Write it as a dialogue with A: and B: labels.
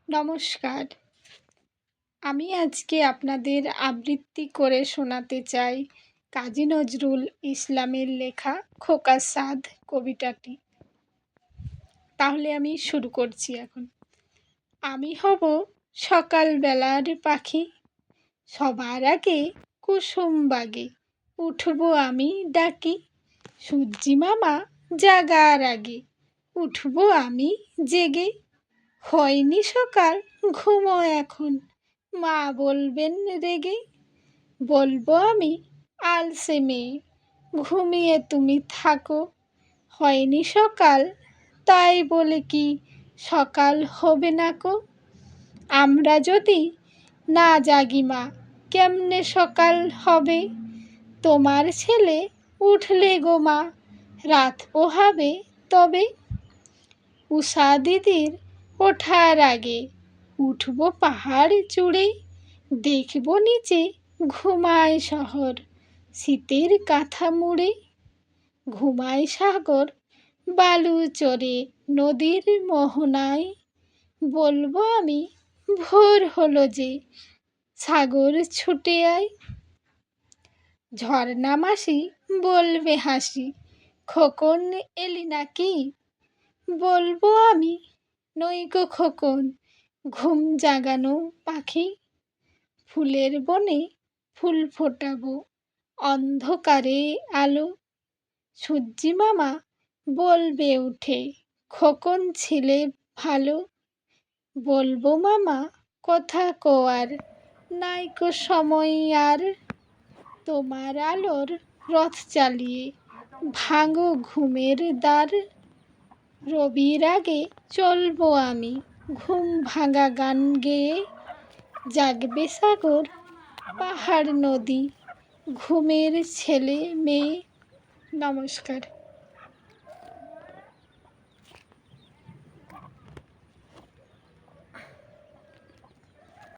A: নমস্কার। আমি আজকে আপনাদের আবৃত্তি করে শোনাতে চাই কাজী নজরুল ইসলামের লেখা খোকার সাধ কবিতাটি। তাহলে আমি শুরু করছি এখন। আমি হব সকালবেলার পাখি, সবার আগে কুসুম বাগে উঠব আমি ডাকি, সূর্যি মামা জাগার আগে উঠব আমি জেগে। হয়নি সকাল ঘুমো এখন, মা বলবেন রেগে। বলবো আমি আলসে মেয়ে, ঘুমিয়ে তুমি থাকো। হয়নি সকাল তাই বলে কি সকাল হবে না কো। আমরা যদি না জাগি মা কেমনে সকাল হবে। তোমার ছেলে উঠলে গো মা রাত পোহাবে তবে। উষা দিদির ওঠার আগে উঠব পাহাড় চূড়ে, দেখব নিচে ঘুমায় শহর শীতের কাঁথা মুড়ে। ঘুমায় সাগর বালু চরে নদীর মোহনায়, বলবো আমি ভোর হলো যে সাগর ছুটে আয়। ঝর্ণা মাসি বলবে হাসি, খোকন এলি নাকি। বলবো আমি নইকো খোকন ঘুম জাগানো পাখি। ফুলের বনে ফুল ফোটাবো অন্ধকারে আলো, সূর্যি মামা বলবে উঠে খোকন ছিলে ভালো। বলবো মামা কথা কোয়ার নাইকো সময় আর, তোমার আলোর রথ চালিয়ে ভাঙো ঘুমের দ্বার। রবির আগে চলবো আমি ঘুম ভাঙা গান গেয়ে, জাগবে সাগর পাহাড় নদী ঘুমের ছেলে মেয়ে। নমস্কার।